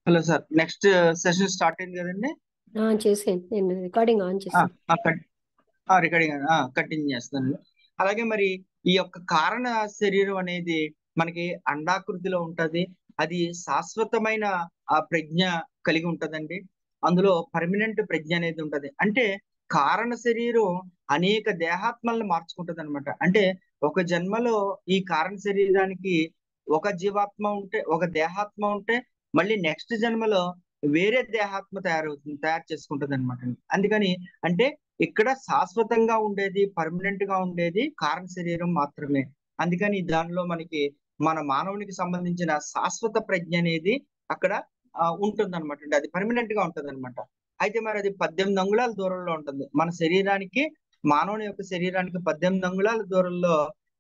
Hello sir, next session start అయింది కదండి. చేసేయండి, నేను రికార్డింగ్ ఆన్ చేస్తాను. రికార్డింగ్ కంటిన్యూ చేస్తాను. అలాగే మరి ఈ యొక్క కారణ శరీరం అనేది మనకి అండాకృతిలో ఉంటది. అది శాశ్వతమైన ప్రజ్ఞ కలిగి ఉంటదండి. అందులో పర్మనెంట్ ప్రజ్ఞ అనేది ఉంటది. అంటే కారణ శరీరం అనేక దేహాత్మలను మార్చుకుంటది అనమాట. అంటే ఒక జన్మలో ఈ కారణ శరీరానికి ఒక జీవాత్మ ఉంటే, ఒక దేహాత్మ ఉంటే, మళ్ళీ నెక్స్ట్ జన్మలో వేరే దేహాత్మ తయారు చేసుకుంటది అనమాట. అందుకని అంటే ఇక్కడ శాశ్వతంగా ఉండేది, పర్మనెంట్ గా ఉండేది కారణ శరీరం మాత్రమే. అందుకని దానిలో మనకి మన మానవునికి సంబంధించిన శాశ్వత ప్రజ్ఞ అనేది అక్కడ ఉంటుంది అనమాట. అది పర్మనెంట్ గా ఉంటది అనమాట. అయితే మరి అది 18 అంగుళాల దూరంలో ఉంటుంది మన శరీరానికి. మానవుని యొక్క శరీరానికి 18 అంగుళాల దూరంలో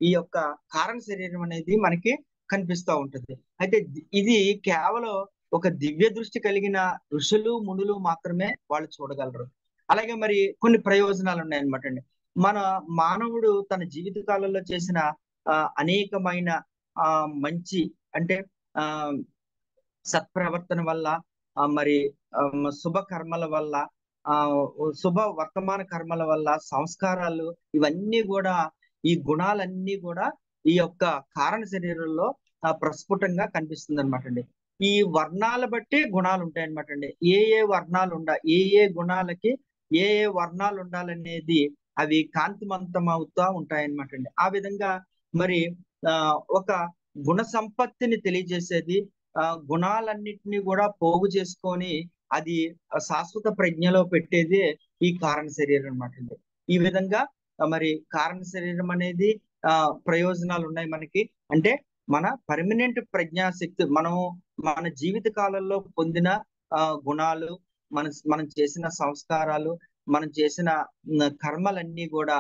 ఈ యొక్క కారణ శరీరం అనేది మనకి కనిపిస్తూ ఉంటుంది. అయితే ఇది కేవలం ఒక దివ్య దృష్టి కలిగిన ఋషులు మునులు మాత్రమే వాళ్ళు చూడగలరు. అలాగే మరి కొన్ని ప్రయోజనాలు ఉన్నాయన్నమాట అండి. మన మానవుడు తన జీవిత కాలంలో చేసిన అనేకమైన మంచి అంటే ఆ సత్ప్రవర్తన వల్ల, మరి శుభ కర్మల వల్ల, ఆ శుభ వర్తమాన కర్మల వల్ల, సంస్కారాలు, ఇవన్నీ కూడా, ఈ గుణాలన్నీ కూడా ఈ యొక్క కారణ శరీరంలో ప్రస్ఫుటంగా కనిపిస్తుంది అనమాట అండి. ఈ వర్ణాల బట్టి గుణాలు ఉంటాయి అనమాట అండి. ఏ వర్ణాలు ఏ గుణాలకి ఏ వర్ణాలు ఉండాలనేది అవి కాంతిమంతం అవుతా ఉంటాయి అనమాట అండి. ఆ విధంగా మరి ఒక గుణ సంపత్తిని తెలియజేసేది, గుణాలన్నిటినీ కూడా పోగు చేసుకొని అది శాశ్వత ప్రజ్ఞలో పెట్టేది ఈ కారణ శరీరం అనమాట అండి. ఈ విధంగా మరి కారణ శరీరం అనేది ప్రయోజనాలు ఉన్నాయి మనకి. అంటే మన పర్మనెంట్ ప్రజ్ఞాశక్తి, మన జీవిత కాలంలో పొందిన గుణాలు, మనం చేసిన సంస్కారాలు, మనం చేసిన కర్మలన్నీ కూడా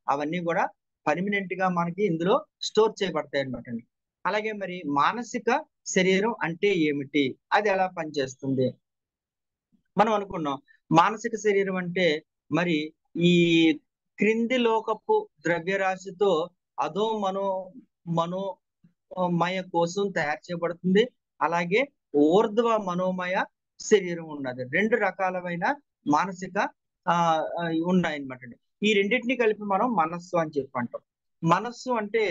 అవన్నీ కూడా పర్మనెంట్ గా మనకి ఇందులో స్టోర్ చేయబడతాయి అనమాట అండి. అలాగే మరి మానసిక శరీరం అంటే ఏమిటి, అది ఎలా పనిచేస్తుంది మనం అనుకున్నాం. మానసిక శరీరం అంటే మరి ఈ క్రింది లోకపు ద్రవ్యరాశితో అధో మనోమయ కోసం తయారు చేయబడుతుంది. అలాగే ఊర్ధ్వ మనోమయ శరీరం ఉన్నది. రెండు రకాలమైన మానసిక ఉన్నాయన్నమాట అండి. ఈ రెండింటిని కలిపి మనం మనస్సు అని చెప్పి అంటాం. మనస్సు అంటే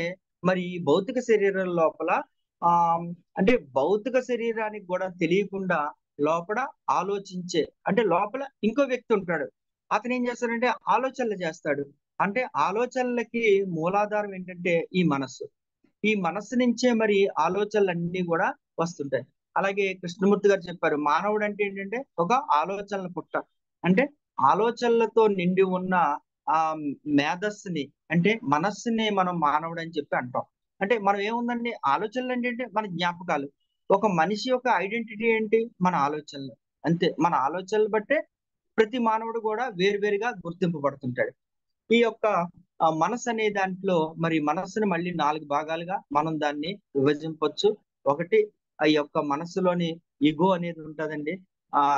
మరి ఈ భౌతిక శరీరం లోపల ఆ అంటే భౌతిక శరీరానికి కూడా తెలియకుండా లోపల ఆలోచించే, అంటే లోపల ఇంకో వ్యక్తి ఉంటాడు. అతను ఏం చేస్తాడంటే ఆలోచనలు చేస్తాడు. అంటే ఆలోచనలకి మూలాధారం ఏంటంటే ఈ మనస్సు. ఈ మనస్సు నుంచే మరి ఆలోచనలన్నీ కూడా వస్తుంటాయి. అలాగే కృష్ణమూర్తి గారు చెప్పారు, మానవుడు అంటే ఏంటంటే ఒక ఆలోచనల పుట్ట. అంటే ఆలోచనలతో నిండి ఉన్న ఆ మేధస్సుని, అంటే మనస్సుని మనం మానవుడు అని చెప్పి అంటాం. అంటే మనం ఏముందండి, ఆలోచనలు ఏంటంటే మన జ్ఞాపకాలు. ఒక మనిషి యొక్క ఐడెంటిటీ ఏంటి, మన ఆలోచనలు. అంతే, మన ఆలోచనలు బట్టే ప్రతి మానవుడు కూడా వేరువేరుగా గుర్తింపబడుతుంటాడు. ఈ యొక్క మనసు అనే దాంట్లో మరి మనస్సును మళ్ళీ 4 భాగాలుగా మనం దాన్ని విభజింపవచ్చు. ఒకటి, ఈ యొక్క మనస్సులోని ఇగో అనేది ఉంటదండి.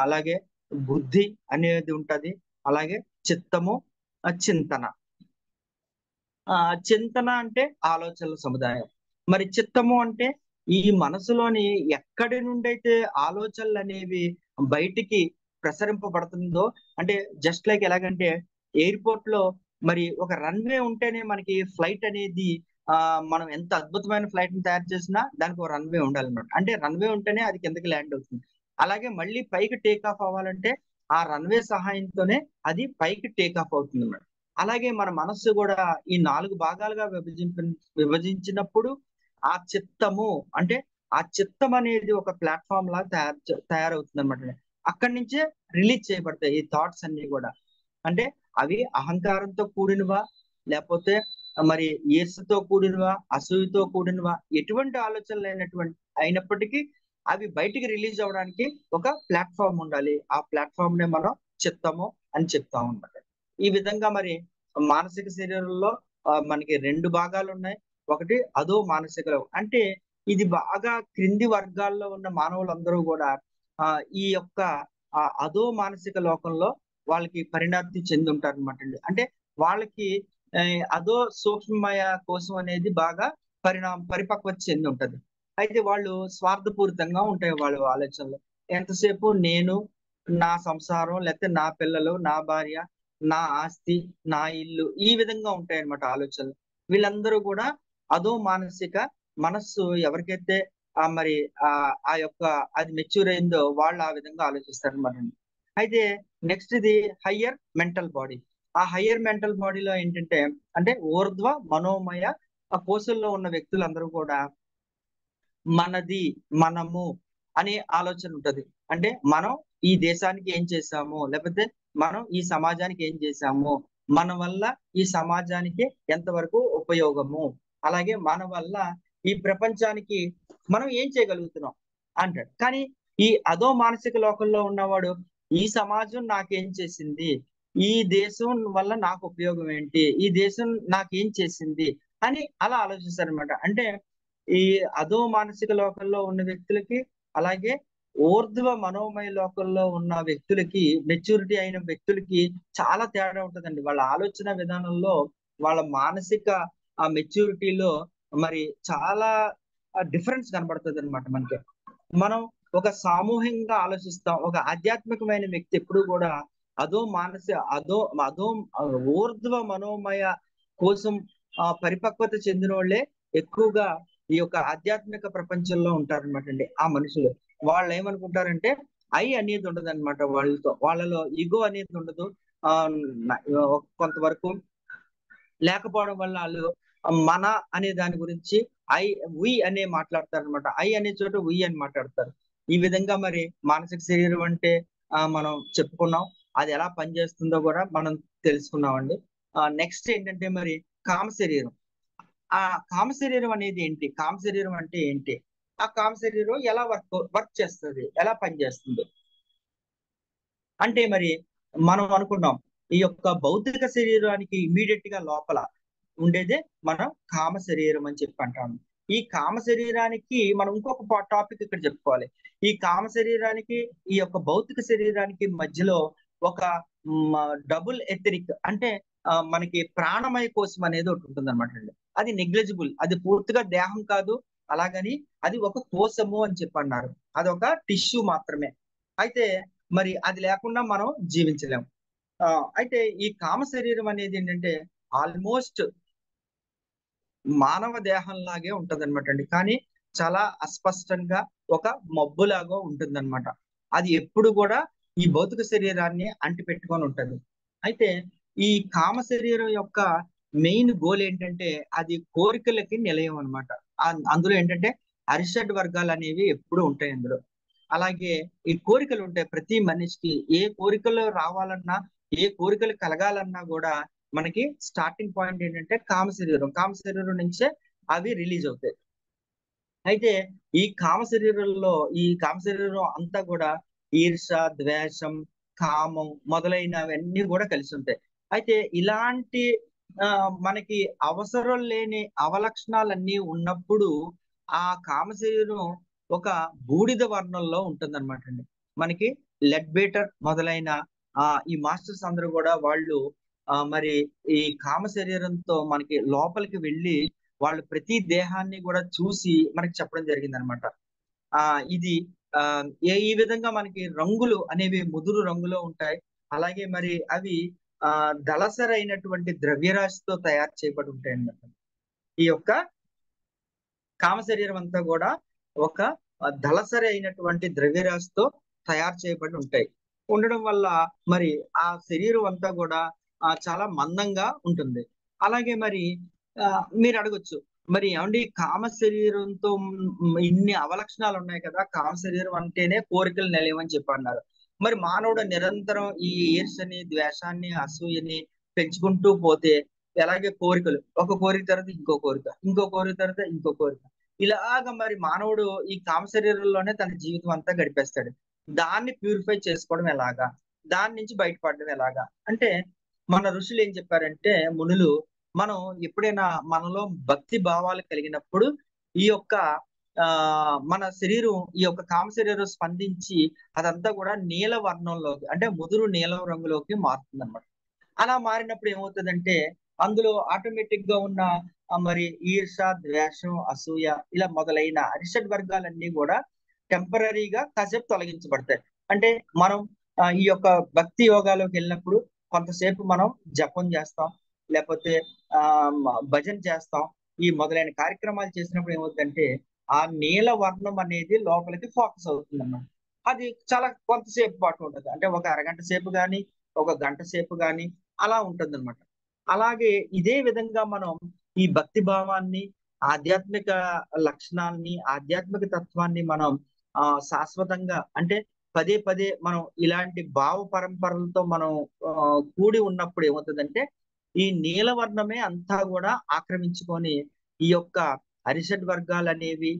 అలాగే బుద్ధి అనేది ఉంటది. అలాగే చిత్తము, చింతన. చింతన అంటే ఆలోచనల సముదాయం. మరి చిత్తము అంటే ఈ మనసులోని ఎక్కడి నుండైతే ఆలోచనలు అనేవి బయటికి ప్రసరింపబడుతుందో, అంటే జస్ట్ లైక్ ఎలాగంటే ఎయిర్పోర్ట్ లో మరి ఒక రన్వే ఉంటేనే మనకి ఫ్లైట్ అనేది మనం ఎంత అద్భుతమైన ఫ్లైట్ ని తయారు చేసినా దానికి ఒక రన్వే ఉండాలన్నమాట. అంటే రన్వే ఉంటేనే అది కిందకి ల్యాండ్ అవుతుంది. అలాగే మళ్ళీ పైకి టేక్ ఆఫ్ అవ్వాలంటే ఆ రన్వే సహాయంతోనే అది పైకి టేక్ ఆఫ్ అవుతుంది అన్నమాట. అలాగే మన మనస్సు కూడా ఈ 4 భాగాలుగా విభజించినప్పుడు ఆ చిత్తము, అంటే ఆ చిత్తం అనేది ఒక ప్లాట్ఫామ్ లా తయారవుతుంది అనమాట. అక్కడి నుంచే రిలీజ్ చేయబడతాయి ఈ థాట్స్ అన్ని కూడా. అంటే అవి అహంకారంతో కూడినవా, లేకపోతే మరి ఈర్ష్యతో కూడినవా, అసూయతో కూడినవా, ఎటువంటి ఆలోచనలు అయినప్పటికీ అవి బయటికి రిలీజ్ అవ్వడానికి ఒక ప్లాట్ఫామ్ ఉండాలి. ఆ ప్లాట్ఫామ్ నే మనం చిత్తము అని చెప్తాం అన్నమాట. ఈ విధంగా మరి మానసిక శరీరంలో మనకి 2 భాగాలు ఉన్నాయి. ఒకటి అదో మానసిక లోకం. అంటే ఇది బాగా క్రింది వర్గాల్లో ఉన్న మానవులందరూ కూడా ఈ యొక్క అదో మానసిక లోకంలో వాళ్ళకి పరిణతి చెంది ఉంటారు అనమాట అండి. అంటే వాళ్ళకి అదో సూక్ష్మమయ కోసం అనేది బాగా పరిపక్వత చెంది ఉంటది. అయితే వాళ్ళు స్వార్థపూరితంగా ఉంటాయి వాళ్ళ ఆలోచనలు. ఎంతసేపు నేను, నా సంసారం, లేకపోతే నా పిల్లలు, నా భార్య, నా ఆస్తి, నా ఇల్లు, ఈ విధంగా ఉంటాయన్నమాట ఆలోచనలు. వీళ్ళందరూ కూడా అదో మానసిక మనస్సు ఎవరికైతే మరి ఆ యొక్క అది మెచ్యూర్ అయిందో వాళ్ళు ఆ విధంగా ఆలోచిస్తారన్నమాట. అయితే నెక్స్ట్ ఇది హయ్యర్ మెంటల్ బాడీ. ఆ హయ్యర్ మెంటల్ బాడీలో ఏంటంటే అంటే ఊర్ధ్వ మనోమయ ఆ కోశంలో ఉన్న వ్యక్తులందరూ కూడా మనది, మనము అనే ఆలోచన ఉంటది. అంటే మనం ఈ దేశానికి ఏం చేశాము? లేకపోతే మనం ఈ సమాజానికి ఏం చేశాము? మన వల్ల ఈ సమాజానికి ఎంతవరకు ఉపయోగము? అలాగే మన వల్ల ఈ ప్రపంచానికి మనం ఏం చేయగలుగుతున్నాం అంటాడు. కానీ ఈ అధో మానసిక లోకంలో ఉన్నవాడు ఈ సమాజం నాకేం చేసింది? ఈ దేశం వల్ల నాకు ఉపయోగం ఏంటి? ఈ దేశం నాకేం చేసింది? అని అలా ఆలోచిస్తారనమాట. అంటే ఈ అధో మానసిక లోకంలో ఉన్న వ్యక్తులకి, అలాగే ఊర్ధ్వ మనోమయ లోకంలో ఉన్న వ్యక్తులకి, మెచ్యూరిటీ అయిన వ్యక్తులకి చాలా తేడా ఉంటదండి. వాళ్ళ ఆలోచన విధానంలో, వాళ్ళ మానసిక మెచ్యూరిటీలో మరి చాలా డిఫరెన్స్ కనబడుతదనమాట మనకి. మనం ఒక సామూహికంగా ఆలోచిస్తాం. ఒక ఆధ్యాత్మికమైన వ్యక్తి ఎప్పుడు కూడా అధో అధో ఊర్ధ్వ మనోమయ కోసం పరిపక్వత చెందినోళ్ళే ఎక్కువగా ఈ యొక్క ఆధ్యాత్మిక ప్రపంచంలో ఉంటారనమాట అండి ఆ మనుషులు. వాళ్ళు ఏమనుకుంటారంటే అనేది ఉండదన్నమాట వాళ్ళతో. వాళ్ళలో ఇగో అనేది ఉండదు. ఆ కొంతవరకు లేకపోవడం వల్ల ఆళ్ళు మన అనే దాని గురించి ఐ, వి అనే మాట్లాడతారనమాట. అనే చోట వి అని మాట్లాడతారు. ఈ విధంగా మరి మానసిక శరీరం అంటే మనం చెప్పుకున్నాం. అది ఎలా పనిచేస్తుందో కూడా మనం తెలుసుకున్నామండి. నెక్స్ట్ ఏంటంటే మరి కామ శరీరం. ఆ కామ శరీరం అనేది ఏంటి? కామ శరీరం అంటే ఏంటి? ఆ కామ శరీరం ఎలా వర్క్ చేస్తది? ఎలా పనిచేస్తుంది? అంటే మరి మనం అనుకున్నాం. ఈ యొక్క భౌతిక శరీరానికి ఇమ్మీడియేట్ గా లోపల ఉండేదే మనం కామ శరీరం అని చెప్పి అంటాము. ఈ కామ శరీరానికి మనం ఇంకొక టాపిక్ ఇక్కడ చెప్పుకోవాలి. ఈ కామ శరీరానికి, ఈ యొక్క భౌతిక శరీరానికి మధ్యలో ఒక డబుల్ ఎథరిక్ అంటే మనకి ప్రాణమయ కోశం అనేది ఒకటి ఉంటుంది అనమాట అండి. అది నెగ్లిజిబుల్. అది పూర్తిగా దేహం కాదు. అలాగని అది ఒక కోశము అని చెప్పి అన్నారు. అదొక టిష్యూ మాత్రమే. అయితే మరి అది లేకుండా మనం జీవించలేము. అయితే ఈ కామ శరీరం అనేది ఏంటంటే ఆల్మోస్ట్ మానవ దేహంలాగే ఉంటదన్నమాట అండి. కానీ చాలా అస్పష్టంగా ఒక మబ్బులాగా ఉంటుందన్నమాట. అది ఎప్పుడు కూడా ఈ భౌతిక శరీరాన్ని అంటిపెట్టుకొని ఉంటది. అయితే ఈ కామ శరీరం యొక్క మెయిన్ గోల్ ఏంటంటే అది కోరికలకి నిలయం అన్నమాట. అందులో ఏంటంటే అరిషడ్ వర్గాలు అనేవి ఎప్పుడూ ఉంటాయి అందులో. అలాగే ఈ కోరికలు ఉంటాయి ప్రతి మనిషికి. ఏ కోరికలు రావాలన్నా, ఏ కోరికలు కలగాలన్నా కూడా మనకి స్టార్టింగ్ పాయింట్ ఏంటంటే కామ శరీరం. కామ శరీరం నుంచే అవి రిలీజ్ అవుతాయి. అయితే ఈ కామ శరీరం అంతా కూడా ఈర్ష, ద్వేషం, కామం మొదలైనవన్నీ కూడా కలిసి ఉంటాయి. అయితే ఇలాంటి మనకి అవసరం లేని అవలక్షణాలన్నీ ఉన్నప్పుడు ఆ కామ శరీరం ఒక బూడిద వర్ణంలో ఉంటుందన్నమాట అండి. మనకి లెడ్ బీటర్ మొదలైన ఈ మాస్టర్స్ అందరూ కూడా వాళ్ళు మరి ఈ కామ శరీరంతో మనకి లోపలికి వెళ్ళి వాళ్ళు ప్రతి దేహాన్ని కూడా చూసి మనకి చెప్పడం జరిగిందనమాట. ఇది ఈ విధంగా మనకి రంగులు అనేవి ముదురు రంగులో ఉంటాయి. అలాగే మరి అవి దళసరైనటువంటి ద్రవ్యరాశితో తయారు చేయబడి ఉంటాయన్నమాట. ఈ యొక్క కామ శరీరం అంతా కూడా ఒక దళసరి అయినటువంటి ద్రవ్యరాశితో తయారు చేయబడి ఉంటాయి. ఉండడం వల్ల మరి ఆ శరీరం అంతా కూడా చాలా మందంగా ఉంటుంది. అలాగే మరి మీరు అడగొచ్చు, మరి ఏమండి కామ శరీరంతో ఇన్ని అవలక్షణాలు ఉన్నాయి కదా, కామ శరీరం అంటేనే కోరికలు నిలయమని చెప్పి అన్నారు. మరి మానవుడు నిరంతరం ఈ ఈర్ష్యని, ద్వేషాన్ని, అసూయని పెంచుకుంటూ పోతే ఎలాగే కోరికలు, ఒక కోరిక తర్వాత ఇంకో కోరిక, ఇంకో కోరిక తర్వాత ఇంకో కోరిక, ఇలాగ మరి మానవుడు ఈ కామ శరీరంలోనే తన జీవితం అంతా గడిపేస్తాడు. దాన్ని ప్యూరిఫై చేసుకోవడం ఎలాగా? దాని నుంచి బయటపడడం ఎలాగా? అంటే మన ఋషులు ఏం చెప్పారంటే మునులు, మనం ఎప్పుడైనా మనలో భక్తి భావాలు కలిగినప్పుడు ఈ యొక్క మన శరీరం, ఈ యొక్క కామ శరీరం స్పందించి అదంతా కూడా నీల వర్ణంలోకి అంటే ముదురు నీలం రంగులోకి మారుతుంది అనమాట. అలా మారినప్పుడు ఏమవుతుందంటే అందులో ఆటోమేటిక్ గా ఉన్న మరి ఈర్ష, ద్వేషం, అసూయ ఇలా మొదలైన అరిషడ్ వర్గాలన్నీ కూడా టెంపరరీగా కాసేపు తొలగించబడతాయి. అంటే మనం ఈ యొక్క భక్తి యోగాలోకి వెళ్ళినప్పుడు కొంతసేపు మనం జపం చేస్తాం, లేకపోతే భజన చేస్తాం. ఈ మొదలైన కార్యక్రమాలు చేసినప్పుడు ఏమవుతుందంటే ఆ నీల వర్ణం అనేది లోపలికి ఫోకస్ అవుతుంది అన్నమాట. అది చాలా కొంతసేపు పాటు ఉంటది. అంటే ఒక అరగంట సేపు గాని, ఒక గంట సేపు గాని అలా ఉంటుందన్నమాట. అలాగే ఇదే విధంగా మనం ఈ భక్తి భావాన్ని, ఆధ్యాత్మిక లక్షణాల్ని, ఆధ్యాత్మిక తత్వాన్ని మనం శాశ్వతంగా అంటే పదే పదే మనం ఇలాంటి భావ పరంపరలతో మనం కూడి ఉన్నప్పుడు ఏమవుతుందంటే ఈ నీలవర్ణమే అంతా కూడా ఆక్రమించుకొని ఈ యొక్క అరిషడ్ వర్గాలనేవి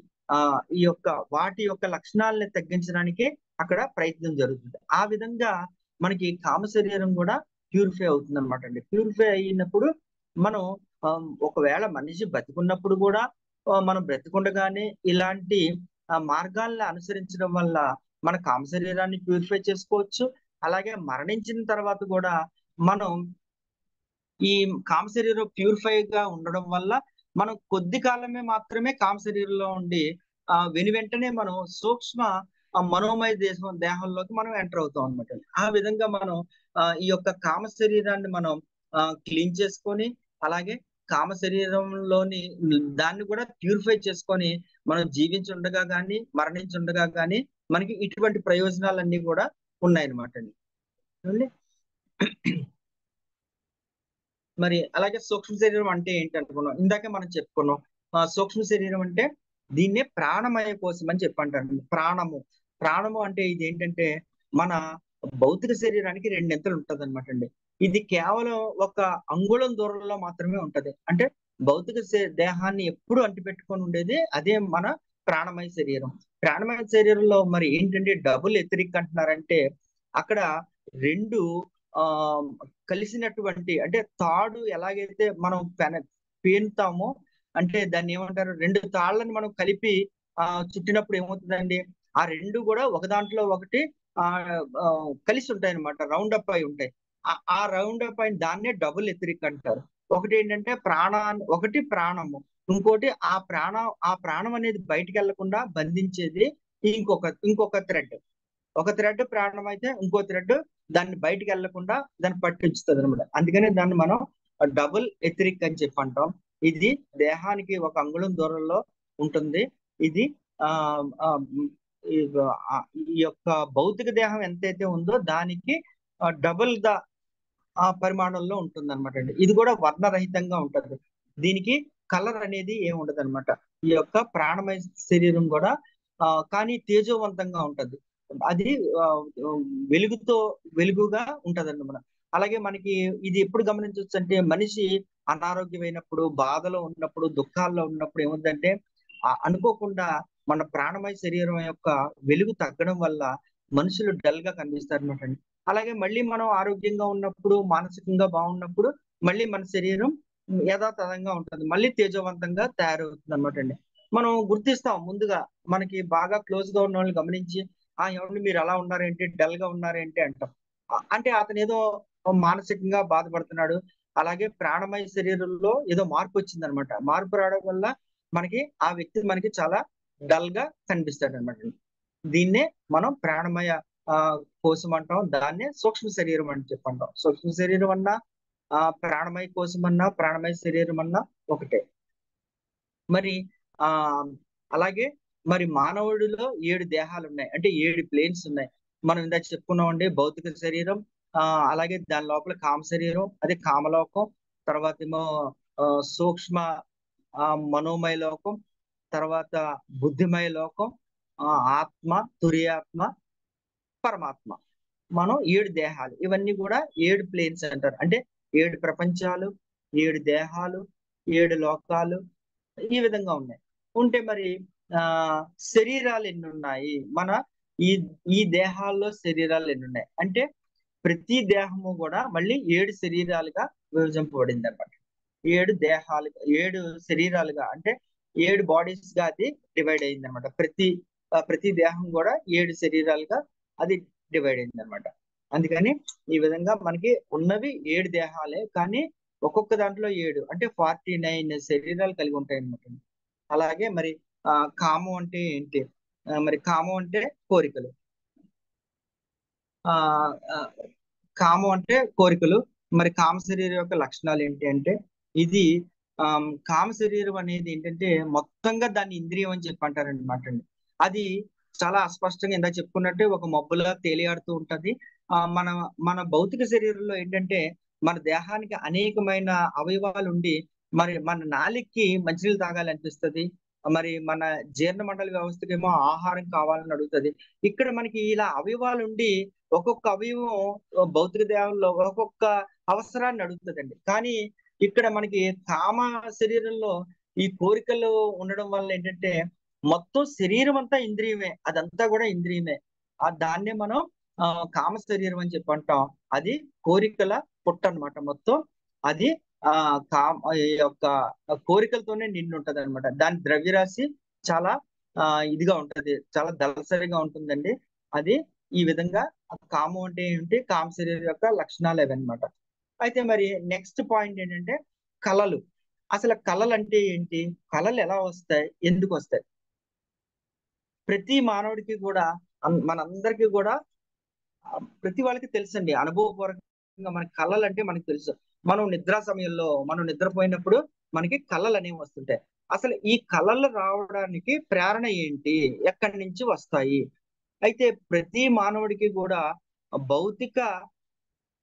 ఈ యొక్క వాటి యొక్క లక్షణాలని తగ్గించడానికి అక్కడ ప్రయత్నం జరుగుతుంది. ఆ విధంగా మనకి కామ శరీరం కూడా ప్యూరిఫై అవుతుంది అనమాట అండి. ప్యూరిఫై అయినప్పుడు మనం ఒకవేళ మనిషి బతికున్నప్పుడు కూడా మనం బ్రతికుండగానే ఇలాంటి మార్గాలను అనుసరించడం వల్ల మన కామ శరీరాన్ని ప్యూరిఫై చేసుకోవచ్చు. అలాగే మరణించిన తర్వాత కూడా మనం ఈ కామ శరీరం ప్యూరిఫై గా ఉండడం వల్ల మనం కొద్ది కాలమే మాత్రమే కామ శరీరంలో ఉండి వెను వెంటనే మనం సూక్ష్మ మనోమయ దేహంలోకి మనం ఎంటర్ అవుతాం అనమాట. ఆ విధంగా మనం ఈ యొక్క కామ శరీరాన్ని మనం క్లీన్ చేసుకొని అలాగే కామ శరీరంలోని దాన్ని కూడా ప్యూరిఫై చేసుకొని మనం జీవించుండగా కానీ మరణించుండగా కానీ మనకి ఇటువంటి ప్రయోజనాలన్నీ కూడా ఉన్నాయన్నమాట అండి. మరి అలాగే సూక్ష్మ శరీరం అంటే ఏంటి అనుకున్నాం, ఇందాకే మనం చెప్పుకున్నాం. సూక్ష్మ శరీరం అంటే దీన్నే ప్రాణమయ కోశం అని చెప్పంటారు. ప్రాణము అంటే ఇది ఏంటంటే మన భౌతిక శరీరానికి రెండింతలు ఉంటది అనమాట అండి. ఇది కేవలం ఒక అంగుళం దూరంలో మాత్రమే ఉంటది. అంటే భౌతిక దేహాన్ని ఎప్పుడు అంటిపెట్టుకొని ఉండేది అదే మన ప్రాణమయ శరీరం. ప్రాణమయ శరీరంలో మరి ఏంటంటే డబుల్ ఎథరిక్ అంటున్నారంటే అక్కడ రెండు ఆ కలిసినటువంటి అంటే తాడు ఎలాగైతే మనం పేనుతామో అంటే దాన్ని ఏమంటారు, రెండు తాళ్ళని మనం కలిపి చుట్టినప్పుడు ఏమవుతుందండి ఆ రెండు కూడా ఒక దాంట్లో ఒకటి కలిసి ఉంటాయి అనమాట, రౌండ్ అప్ అయి ఉంటాయి. ఆ రౌండ్ అప్ అయిన దాన్నే డబుల్ ఎథరిక్ అంటారు. ఒకటి ఏంటంటే ఒకటి ప్రాణము, ఇంకోటి ఆ ప్రాణం అనేది బయటికి వెళ్లకుండా బంధించేది ఇంకొక థ్రెడ్. ఒక థ్రెడ్ ప్రాణం అయితే ఇంకో థ్రెడ్ దాన్ని బయటికి వెళ్లకుండా దాన్ని పట్టించుతుంది అనమాట. అందుకని దాన్ని మనం డబుల్ ఎథరిక్ అని చెప్పి అంటాం. ఇది దేహానికి ఒక అంగుళం దూరంలో ఉంటుంది. ఇది ఈ యొక్క భౌతిక దేహం ఎంతైతే ఉందో దానికి డబుల్ ద పరిమాణంలో ఉంటుంది అనమాట అండి. ఇది కూడా వర్ణరహితంగా ఉంటుంది. దీనికి కలర్ అనేది ఏమి ఉండదు అనమాట. ఈ యొక్క ప్రాణమయ శరీరం కూడా కానీ తేజోవంతంగా ఉంటది. అది వెలుగుగా ఉంటది అన్నమాట. అలాగే మనకి ఇది ఎప్పుడు గమనించవచ్చు అంటే మనిషి అనారోగ్యమైనప్పుడు, బాధలో ఉన్నప్పుడు, దుఃఖాల్లో ఉన్నప్పుడు ఏముందంటే అనుకోకుండా మన ప్రాణమయ శరీరం యొక్క వెలుగు తగ్గడం వల్ల మనుషులు డల్ గా కనిపిస్తారు అనమాట అండి. అలాగే మళ్ళీ మనం ఆరోగ్యంగా ఉన్నప్పుడు, మానసికంగా బాగున్నప్పుడు మళ్ళీ మన శరీరం యథాతథంగా ఉంటుంది, మళ్ళీ తేజవంతంగా తయారవుతుంది అనమాట అండి. మనం గుర్తిస్తాం ముందుగా, మనకి బాగా క్లోజ్ గా ఉన్న వాళ్ళని గమనించి ఎవరిని మీరు అలా ఉన్నారేంటి, డల్ గా ఉన్నారేంటి అంటాం. అంటే అతను ఏదో మానసికంగా బాధపడుతున్నాడు. అలాగే ప్రాణమయ శరీరంలో ఏదో మార్పు వచ్చింది అనమాట. మార్పు రావడం వల్ల ఆ వ్యక్తి మనకి చాలా డల్ గా కనిపిస్తాడు అనమాట. దీన్నే మనం ప్రాణమయ కోశం అంటాం. దాన్నే సూక్ష్మ శరీరం అని చెప్పంటాం. సూక్ష్మ శరీరం అన్నా ప్రాణమయ కోశం అన్నా ప్రాణమయ శరీరం అన్నా ఒకటే. మరి అలాగే మరి మానవుడిలో 7 దేహాలు ఉన్నాయి, అంటే 7 ప్లేన్స్ ఉన్నాయి. మనం ఇందాక చెప్పుకున్నామండి భౌతిక శరీరం, అలాగే దాని లోపల కామ శరీరం, అదే కామలోకం, తర్వాత ఏమో సూక్ష్మ మనోమయ లోకం, తర్వాత బుద్ధిమయ లోకం, ఆత్మ, తురియాత్మ, పరమాత్మ. మనం 7 దేహాలు, ఇవన్నీ కూడా 7 ప్లేన్స్ అంటారు. అంటే 7 ప్రపంచాలు, 7 దేహాలు, 7 లోకాలు ఈ విధంగా ఉన్నాయి. ఉంటే మరి శరీరాలు ఎన్ని ఉన్నాయి, ఈ దేహాల్లో శరీరాలు ఎన్ని ఉన్నాయి అంటే ప్రతి దేహము కూడా మళ్ళీ 7 శరీరాలుగా విభజింపబడింది అనమాట. 7 శరీరాలుగా అంటే 7 బాడీస్ గా అది డివైడ్ అయింది అనమాట. ప్రతి దేహం కూడా 7 శరీరాలుగా అది డివైడ్ అయింది అనమాట. అందుకని ఈ విధంగా మనకి ఉన్నవి 7 దేహాలే, కానీ ఒక్కొక్క దాంట్లో 7 అంటే 49 శరీరాలు కలిగి ఉంటాయి అన్నమాట. అలాగే మరి కామం అంటే ఏంటి? మరి కామం అంటే కోరికలు. ఆ ఆ, కామం అంటే కోరికలు. మరి కామ శరీరం యొక్క లక్షణాలు ఏంటి అంటే ఇది కామ శరీరం అనేది ఏంటంటే మొత్తంగా దాన్ని ఇంద్రియం అని చెప్పి అంటారనమాట అండి. అది చాలా అస్పష్టంగా ఇందాక చెప్పుకున్నట్టే ఒక మబ్బులా తేలియాడుతూ ఉంటది. మన మన భౌతిక శరీరంలో ఏంటంటే మన దేహానికి అనేకమైన అవయవాలు ఉండి మరి మన నాలికి మంచినీళ్ళు తాగాలనిపిస్తది. మరి మన జీర్ణ మండల వ్యవస్థకేమో ఆహారం కావాలని అడుగుతది. ఇక్కడ మనకి ఇలా అవయవాలు ఉండి ఒక్కొక్క అవయవం భౌతిక దేహంలో ఒక్కొక్క అవసరాన్ని అడుగుతుందండి. కానీ ఇక్కడ మనకి కామ శరీరంలో ఈ కోరికలు ఉండడం వల్ల ఏంటంటే మొత్తం శరీరం అంతా ఇంద్రియమే. అదంతా కూడా ఇంద్రియమే. దాన్నే మనం కామ శరీరం అని చెప్పి అంటాం. అది కోరికల పుట్ట అన్నమాట మొత్తం. అది ఈ యొక్క కోరికలతోనే నిండి ఉంటది అనమాట. దాని ద్రవ్యరాశి చాలా ఇదిగా ఉంటది. చాలా దళసరిగా ఉంటుందండి. అది ఈ విధంగా కామం అంటే ఏంటి? కామ శరీరం యొక్క లక్షణాలు అవన్నమాట. అయితే మరి నెక్స్ట్ పాయింట్ ఏంటంటే కళలు. అసలు కళలు అంటే ఏంటి? కళలు ఎలా వస్తాయి? ఎందుకు వస్తాయి? ప్రతి మానవుడికి కూడా మనందరికీ కూడా ప్రతి వాళ్ళకి తెలుసండి. అనుభవపూర్వకంగా మనకి కళలు అంటే మనకు తెలుసు. మనం నిద్రా సమయంలో మనం నిద్రపోయినప్పుడు మనకి కళలు అనేవి వస్తుంటాయి. అసలు ఈ కళలు రావడానికి ప్రేరణ ఏంటి? ఎక్కడి నుంచి వస్తాయి? అయితే ప్రతి మానవుడికి కూడా భౌతిక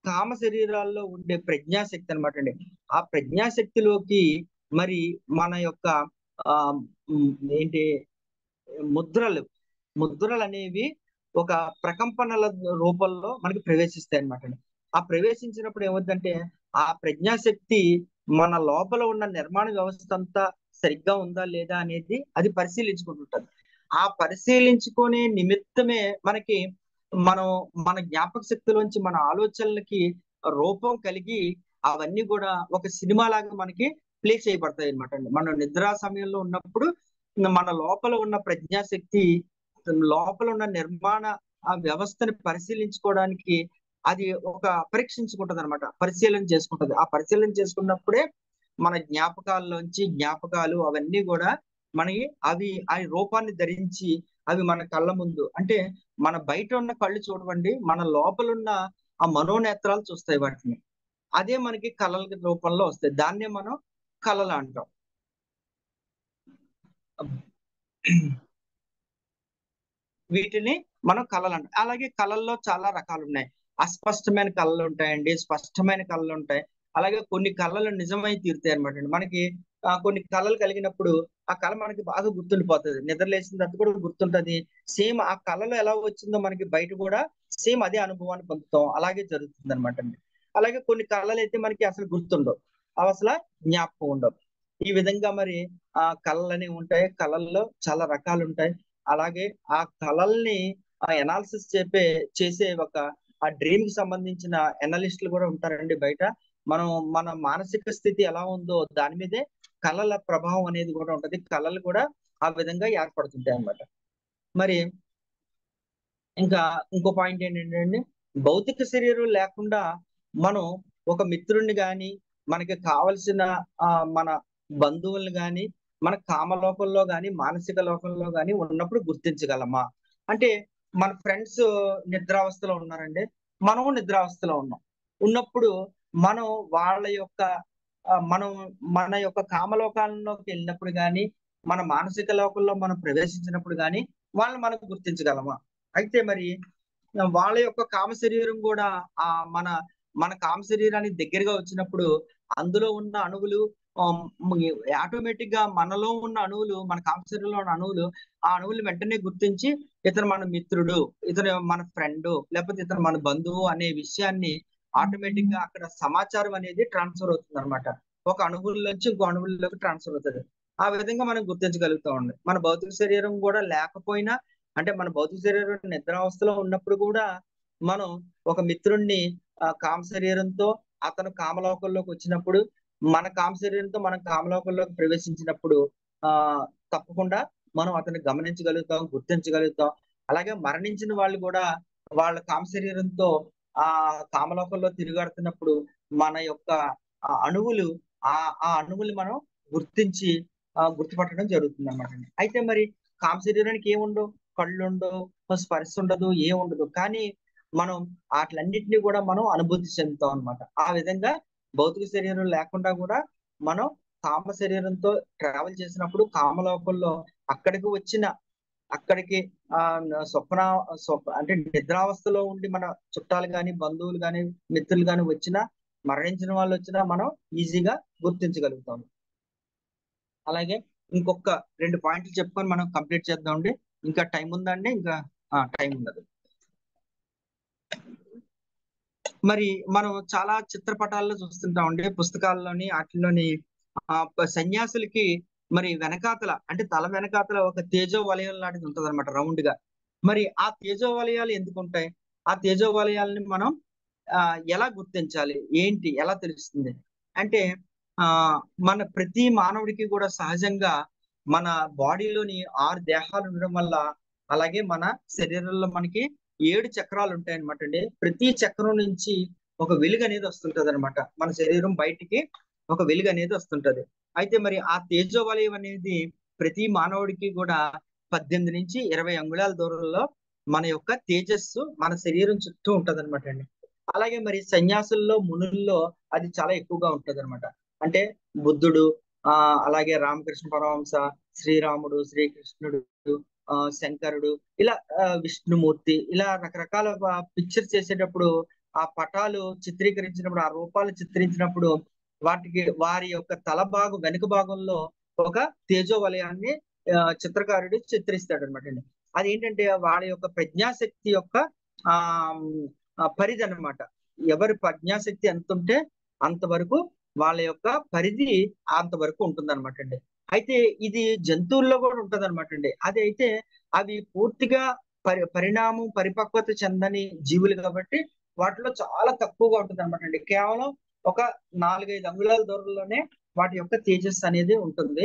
కామ శరీరాల్లో ఉండే ప్రజ్ఞాశక్తి అనమాట అండి. ఆ ప్రజ్ఞాశక్తిలోకి మరి మన యొక్క ఆ ఏంటి ముద్రలు ముద్రలు అనేవి ఒక ప్రకంపనల రూపంలో మనకి ప్రవేశిస్తాయి అనమాట అండి. ఆ ప్రవేశించినప్పుడు ఏమవుతుందంటే ఆ ప్రజ్ఞాశక్తి మన లోపల ఉన్న నిర్మాణ వ్యవస్థ అంతా సరిగ్గా ఉందా లేదా అనేది అది పరిశీలించుకుంటుంటది. ఆ పరిశీలించుకునే నిమిత్తమే మనకి మనం మన జ్ఞాపక శక్తిలోంచి మన ఆలోచనలకి రూపం కలిగి అవన్నీ కూడా ఒక సినిమా లాగా మనకి ప్లే చేయబడతాయి అనమాట అండి. మనం నిద్రా సమయంలో ఉన్నప్పుడు మన లోపల ఉన్న ప్రజ్ఞాశక్తి లోపల ఉన్న నిర్మాణ ఆ వ్యవస్థని పరిశీలించుకోవడానికి అది ఒక పరీక్షించుకుంటది అనమాట. పరిశీలన చేసుకుంటది. ఆ పరిశీలన చేసుకున్నప్పుడే మన జ్ఞాపకాల్లోంచి జ్ఞాపకాలు అవన్నీ కూడా మనకి అవి ఆ రూపాన్ని ధరించి అవి మన కళ్ళ ముందు అంటే మన బయట ఉన్న కళ్ళు చూడవండి. మన లోపల ఉన్న ఆ మనోనేత్రాలు చూస్తాయి వాటిని. అదే మనకి కళల రూపంలో వస్తాయి. దాన్నే మనం కళలు అంటాం. వీటిని మనం కళలు అంటాం. అలాగే కళల్లో చాలా రకాలు ఉన్నాయి. అస్పష్టమైన కళలు ఉంటాయండి. స్పష్టమైన కళలు ఉంటాయి. అలాగే కొన్ని కళలు నిజమై తీరుతాయి అనమాట అండి. మనకి కొన్ని కళలు కలిగినప్పుడు ఆ కళ మనకి బాగా గుర్తుండిపోతది. నిద్ర లేచిన తర్వాత కూడా గుర్తుంటది. సేమ్ ఆ కళలో ఎలా వచ్చిందో మనకి బయట కూడా సేమ్ అదే అనుభవాన్ని పొందుతాం. అలాగే జరుగుతుందనమాట అండి. అలాగే కొన్ని కళలైతే మనకి అసలు గుర్తుండవు. అవి అసల జ్ఞాపకం ఉండవు. ఈ విధంగా మరి కళలనేవి ఉంటాయి. కళల్లో చాలా రకాలుంటాయి. అలాగే ఆ కళల్ని ఎనాలిసిస్ చేసే ఒక ఆ డ్రీమ్ కి సంబంధించిన ఎనలిస్టులు కూడా ఉంటారండి బయట. మనం మన మానసిక స్థితి ఎలా ఉందో దాని మీదే కళల ప్రభావం అనేది కూడా ఉంటది. కళలు కూడా ఆ విధంగా ఏర్పడుతుంటాయి అన్నమాట. మరి ఇంకా ఇంకో పాయింట్ ఏంటంటే అండి, భౌతిక శరీరం లేకుండా మనం ఒక మిత్రుడిని గాని, మనకి కావలసిన మన బంధువుల్ని గాని, మన కామలోకంలో గాని, మానసిక లోకంలో గాని ఉన్నప్పుడు గుర్తించగలమా? అంటే మన ఫ్రెండ్స్ నిద్రావస్థలో ఉన్నారండి. మనము నిద్రావస్థలో ఉన్నాం. ఉన్నప్పుడు మనం వాళ్ళ యొక్క మనం మన యొక్క కామలోకాల్లోకి వెళ్ళినప్పుడు గాని, మన మానసిక లోకంలో మనం ప్రవేశించినప్పుడు గాని, వాళ్ళని మనం గుర్తించగలమా? అయితే మరి వాళ్ళ యొక్క కామ శరీరం కూడా ఆ మన మన కామ శరీరానికి దగ్గరగా వచ్చినప్పుడు అందులో ఉన్న అణువులు ఆటోమేటిక్ గా మనలో ఉన్న అణువులు మన కామ శరీరంలో ఉన్న అణువులు ఆ అణువులు వెంటనే గుర్తించి ఇతను మన మిత్రుడు, ఇతను మన ఫ్రెండ్, లేకపోతే ఇతను మన బంధువు అనే విషయాన్ని ఆటోమేటిక్ గా అక్కడ సమాచారం అనేది ట్రాన్స్ఫర్ అవుతుంది అనమాట. ఒక అణువుల్లోంచి ఇంకో అణువుల్లోకి ట్రాన్స్ఫర్ అవుతుంది. ఆ విధంగా మనం గుర్తించగలుగుతామండి. మన భౌతిక శరీరం కూడా లేకపోయినా అంటే మన భౌతిక శరీరం నిద్రావస్థలో ఉన్నప్పుడు కూడా మనం ఒక మిత్రుణ్ణి కామ శరీరంతో అతను కామలోకంలోకి వచ్చినప్పుడు మన కామ శరీరంతో మనం కామలోకంలోకి ప్రవేశించినప్పుడు ఆ తప్పకుండా మనం అతన్ని గమనించగలుగుతాం, గుర్తించగలుగుతాం. అలాగే మరణించిన వాళ్ళు కూడా వాళ్ళ కామ శరీరంతో ఆ కామలోకంలో తిరుగాడుతున్నప్పుడు మన యొక్క ఆ అణువులు ఆ ఆ అణువులు మనం గుర్తించి గుర్తుపట్టడం జరుగుతుంది అనమాట. అయితే మరి కామ శరీరానికి ఏముండవు, కళ్ళు ఉండవు, స్పర్శ ఉండదు, ఏముండదు. కానీ మనం ఆటలన్నిటిని కూడా మనం అనుభూతి చెందుతాం అనమాట. ఆ విధంగా భౌతిక శరీరం లేకుండా కూడా మనం కామ శరీరంతో ట్రావెల్ చేసినప్పుడు కామలోకంలో అక్కడికి వచ్చిన అక్కడికి అంటే నిద్రావస్థలో ఉండి మన చుట్టాలు గాని, బంధువులు గాని, మిత్రులు గాని వచ్చినా, మరణించిన వాళ్ళు వచ్చినా మనం ఈజీగా గుర్తించగలుగుతాం. అలాగే ఇంకొక 2 పాయింట్లు చెప్పుకొని మనం కంప్లీట్ చేద్దామండి. ఇంకా టైం ఉందా అండి? ఇంకా టైం ఉండదు. మరి మనం చాలా చిత్రపటాల్లో చూస్తుంటామండి. పుస్తకాల్లోని ఆటిల్లోని సన్యాసులకి మరి వెనకాతల అంటే తల వెనకాతల ఒక తేజో వలయం లాంటిది ఉంటదన్నమాట రౌండ్ గా. మరి ఆ తేజో వలయాలు ఎందుకుంటాయి? ఆ తేజో వలయాలని మనం ఎలా గుర్తించాలి? ఏంటి? ఎలా తెలుస్తుంది? అంటే మన ప్రతి మానవుడికి కూడా సహజంగా మన బాడీలోని 6 దేహాలు ఉండడం వల్ల, అలాగే మన శరీరంలో మనకి 7 చక్రాలు ఉంటాయన్నమాట అండి. ప్రతి చక్రం నుంచి ఒక వెలుగు అనేది వస్తుంటదన్నమాట. మన శరీరం బయటికి ఒక వెలుగు అనేది వస్తుంటది. అయితే మరి ఆ తేజో వలయం అనేది ప్రతి మానవుడికి కూడా 18-20 అంగుళాల దూరంలో మన యొక్క తేజస్సు మన శరీరం చుట్టూ ఉంటదన్నమాట అండి. అలాగే మరి సన్యాసుల్లో, మునుల్లో అది చాలా ఎక్కువగా ఉంటదన్నమాట. అంటే బుద్ధుడు, అలాగే రామకృష్ణ పరమహంస, శ్రీరాముడు, శ్రీకృష్ణుడు, శంకరుడు, ఇలా విష్ణుమూర్తి, ఇలా రకరకాల పిక్చర్స్ చేసేటప్పుడు ఆ పటాలు చిత్రీకరించినప్పుడు, ఆ రూపాలు చిత్రించినప్పుడు వాటికి వారి యొక్క తల భాగం వెనుక భాగంలో ఒక తేజో వలయాన్ని చిత్రకారుడు చిత్రిస్తాడన్నమాట అండి. అదేంటంటే వాళ్ళ యొక్క ప్రజ్ఞాశక్తి యొక్క ఆ పరిధి అన్నమాట. ఎవరి ప్రజ్ఞాశక్తి ఎంత ఉంటే అంతవరకు వాళ్ళ యొక్క పరిధి అంతవరకు ఉంటుందన్నమాట అండి. అయితే ఇది జంతువుల్లో కూడా ఉంటదన్నమాట అండి. అది అయితే అవి పూర్తిగా పరిణామం పరిపక్వత చెందని జీవులు కాబట్టి వాటిలో చాలా తక్కువగా ఉంటుందన్నమాట అండి. కేవలం ఒక 4-5 అంగుళాల దూరంలోనే వాటి యొక్క తేజస్సు అనేది ఉంటుంది.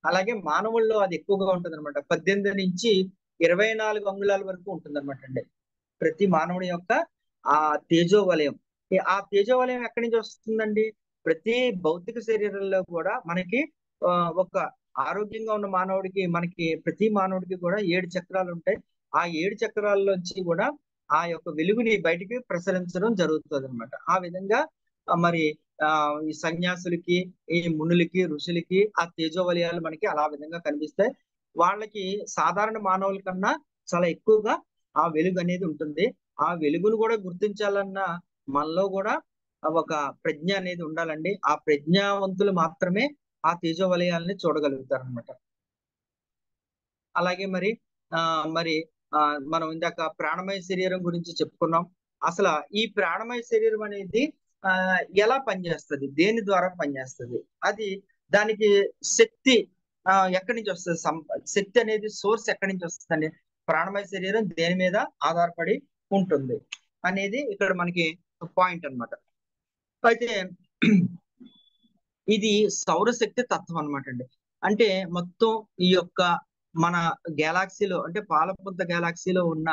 అలాగే మానవుల్లో అది ఎక్కువగా ఉంటుందన్నమాట. 18-24 అంగుళాల వరకు ఉంటుందన్నమాట అండి. ప్రతి మానవుడి యొక్క ఆ తేజో వలయం. ఆ తేజో వలయం ఎక్కడి నుంచి వస్తుందండి? ప్రతి భౌతిక శరీరంలో కూడా మనకి ఒక ఆరోగ్యంగా ఉన్న మానవుడికి మనకి ప్రతి మానవుడికి కూడా 7 చక్రాలు ఉంటాయి. ఆ 7 చక్రాల్లోంచి కూడా ఆ యొక్క వెలుగుని బయటికి ప్రసరించడం జరుగుతుందన్నమాట. ఆ విధంగా మరి ఈ సన్యాసులకి, ఈ మునులకి, ఋషులకి ఆ తేజో వలయాలు మనకి అలా విధంగా కనిపిస్తాయి. వాళ్ళకి సాధారణ మానవుల కన్నా చాలా ఎక్కువగా ఆ వెలుగు అనేది ఉంటుంది. ఆ వెలుగును కూడా గుర్తించాలన్నా మనలో కూడా ఒక ప్రజ్ఞ అనేది ఉండాలండి. ఆ ప్రజ్ఞావంతులు మాత్రమే ఆ తేజో వలయాల్ని చూడగలుగుతారనమాట. అలాగే మరి మరి మనం ఇందాక ప్రాణమయ శరీరం గురించి చెప్పుకున్నాం. అసల ఈ ప్రాణమయ శరీరం అనేది ఎలా పనిచేస్తది? దేని ద్వారా పనిచేస్తది? అది దానికి శక్తి ఎక్కడి నుంచి వస్తది? శక్తి అనేది సోర్స్ ఎక్కడి నుంచి వస్తదండి? ప్రాణమయ శరీరం దేని మీద ఆధారపడి ఉంటుంది అనేది ఇక్కడ మనకి పాయింట్ అన్నమాట. అయితే ఇది సౌరశక్తి తత్వం అన్నమాట అండి. అంటే మొత్తం ఈ యొక్క మన గెలాక్సీలో అంటే పాలపుంత గెలాక్సీలో ఉన్న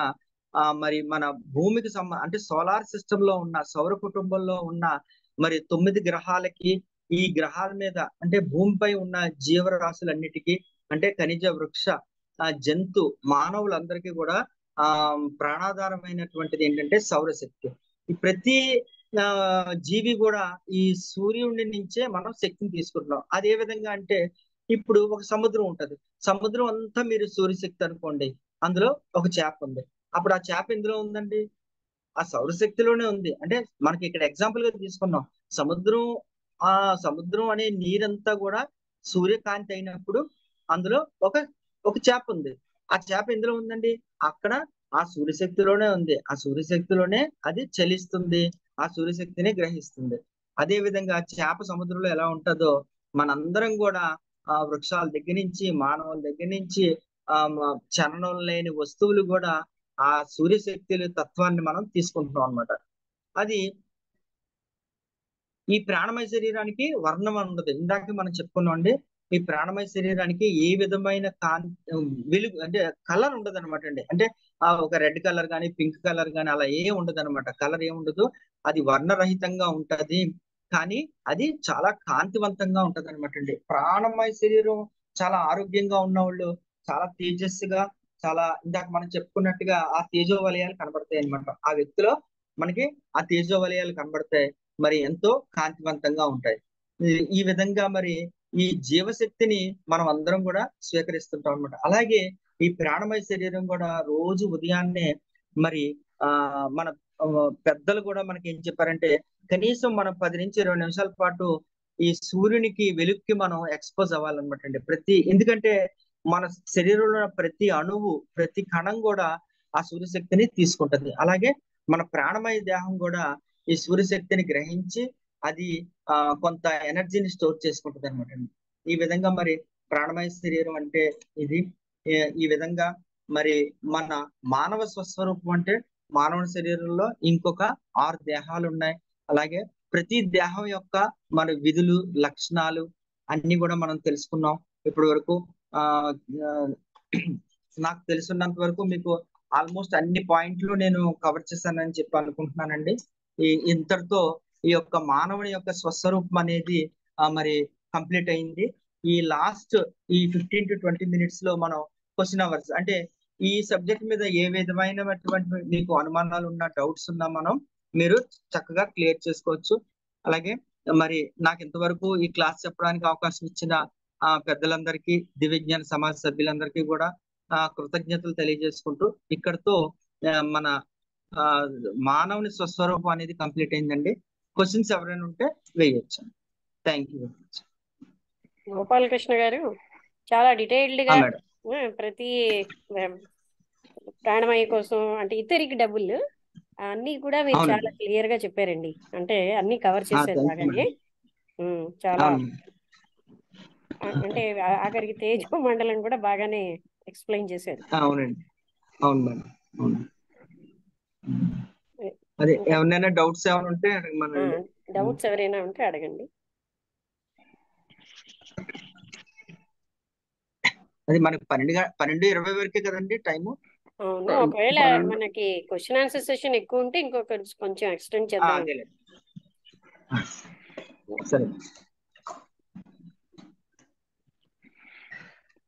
మరి మన భూమికి అంటే సోలార్ సిస్టమ్ లో ఉన్న సౌర కుటుంబంలో ఉన్న మరి 9 గ్రహాలకి, ఈ గ్రహాల మీద అంటే భూమిపై ఉన్న జీవరాశులన్నిటికీ అంటే ఖనిజ, వృక్ష, జంతు, మానవులందరికీ కూడా ప్రాణాధారమైనటువంటిది ఏంటంటే సౌరశక్తి. ఈ ప్రతి జీవి కూడా ఈ సూర్యుడి నుంచే మనం శక్తిని తీసుకుంటున్నాం. అది ఏ విధంగా అంటే ఇప్పుడు ఒక సముద్రం ఉంటది. సముద్రం అంతా మీరు సూర్యశక్తి అనుకోండి. అందులో ఒక చేప ఉంది. అప్పుడు ఆ చేప ఎందులో ఉందండి? ఆ సౌరశక్తిలోనే ఉంది. అంటే మనకి ఇక్కడ ఎగ్జాంపుల్ గా తీసుకున్నాం. సముద్రం ఆ సముద్రం అనే నీరంతా కూడా సూర్యకాంతి అయినప్పుడు అందులో ఒక ఒక చేప ఉంది. ఆ చేప ఎందులో ఉందండి? అక్కడ ఆ సూర్యశక్తిలోనే ఉంది. ఆ సూర్యశక్తిలోనే అది చలిస్తుంది. ఆ సూర్యశక్తిని గ్రహిస్తుంది. అదే విధంగా చేప సముద్రంలో ఎలా ఉంటదో మనందరం కూడా ఆ వృక్షాల దగ్గర నుంచి, మానవుల దగ్గర నుంచి చలనం లేని వస్తువులు కూడా ఆ సూర్యశక్తి తత్వాన్ని మనం తీసుకుంటున్నాం అన్నమాట. అది ఈ ప్రాణమయ శరీరానికి వర్ణం ఉండదు. ఇందాక మనం చెప్పుకున్నాం అండి. ఈ ప్రాణమయ శరీరానికి ఏ విధమైన వెలుగు అంటే కలర్ ఉండదన్నమాట అండి. అంటే ఒక రెడ్ కలర్ గాని, పింక్ కలర్ గాని అలా ఏం ఉండదన్నమాట. కలర్ ఏముండదు. అది వర్ణరహితంగా ఉంటది. కానీ అది చాలా కాంతివంతంగా ఉంటది అనమాట అండి. ప్రాణమయ శరీరం చాలా ఆరోగ్యంగా ఉన్నవాళ్ళు చాలా తేజస్సుగా, చాలా ఇందాక మనం చెప్పుకున్నట్టుగా ఆ తేజో వలయాలు కనబడతాయి అనమాట. ఆ వ్యక్తిలో మనకి ఆ తేజో వలయాలు కనబడతాయి. మరి ఎంతో కాంతివంతంగా ఉంటాయి. ఈ విధంగా మరి ఈ జీవశక్తిని మనం అందరం కూడా స్వీకరిస్తుంటాం అనమాట. అలాగే ఈ ప్రాణమయ శరీరం కూడా రోజు ఉదయాన్నే మరి ఆ మన పెద్దలు కూడా మనకి ఏం చెప్పారంటే కనీసం మనం 10 నుంచి 20 నిమిషాల పాటు ఈ సూర్యునికి వెలుగుకి మనం ఎక్స్పోజ్ అవ్వాలన్నమాట అండి. ఎందుకంటే మన శరీరంలో ఉన్న ప్రతి అణువు, ప్రతి కణం కూడా ఆ సూర్యశక్తిని తీసుకుంటది. అలాగే మన ప్రాణమయ దేహం కూడా ఈ సూర్యశక్తిని గ్రహించి అది కొంత ఎనర్జీని స్టోర్ చేసుకుంటది అనమాట అండి. ఈ విధంగా మరి ప్రాణమయ శరీరం అంటే ఇది. ఈ విధంగా మరి మన మానవ స్వస్వరూపం అంటే మానవ శరీరంలో ఇంకొక 6 దేహాలు ఉన్నాయి. అలాగే ప్రతి దేహం యొక్క మన విధులు, లక్షణాలు అన్ని కూడా మనం తెలుసుకున్నాం ఇప్పటి వరకు. ఆ ఆ, నాకు తెలుసున్నంత వరకు మీకు ఆల్మోస్ట్ అన్ని పాయింట్లు నేను కవర్ చేశానని చెప్పి అనుకుంటున్నానండి. ఇంతటితో ఈ యొక్క మానవుని యొక్క స్వస్వరూపం అనేది మరి కంప్లీట్ అయింది. ఈ లాస్ట్ ఈ 15 to 20 minutes లో మనం క్వశ్చన్ అవర్స్ అంటే ఈ సబ్జెక్ట్ మీద ఏ విధమైనటువంటి మీకు అనుమానాలు ఉన్నా, డౌట్స్ ఉన్నా మీరు చక్కగా క్లియర్ చేసుకోవచ్చు. అలాగే మరి నాకు ఇంతవరకు ఈ క్లాస్ చెప్పడానికి అవకాశం ఇచ్చిన పెద్దలందరికీ, దివ్యజ్ఞాన సమాజ సభ్యులందరికీ కూడా కృతజ్ఞతలు తెలియజేసుకుంటూ ఇక్కడతో మన మానవుని స్వస్వరూపం అనేది కంప్లీట్ అయిందండి. క్వశ్చన్స్ ఎవరైనా ఉంటే వేయొచ్చు. Thank you. గోపాలకృష్ణ గారు చాలా డీటెయిల్డ్ గా మేడం ప్రతి ప్రాణమయ కోసం అంటే ఇతరికి డబ్బులు అన్ని కూడా మీరు చాలా అవునండి. క్లియర్ గా చెప్పారండి. అంటే అన్ని కవర్ చేశారు థ్యాంక్ యూ బాగానే. మేడం. చాలా అవును అంటే ఆఖరికి తేజో మండలం కూడా బాగానే ఎక్స్ప్లెయిన్ చేశారు. అవునండి. అవును మేడం. అవును. అదే ఏమైనా డౌట్స్ ఏమైనా ఉంటే అడగమనండి. డౌట్స్ ఎవరైనా ఉంటే అడగండి. అది మనకి 12:20 వరకే కదండి టైము. అవును, ఒకవేళ మనకి క్వశ్చన్ ఆన్సర్ సెషన్ ఎక్కువ ఉంటే ఇంకొక కొంచెం ఎక్స్టెండ్ చేద్దాం. అదేలే. సరే.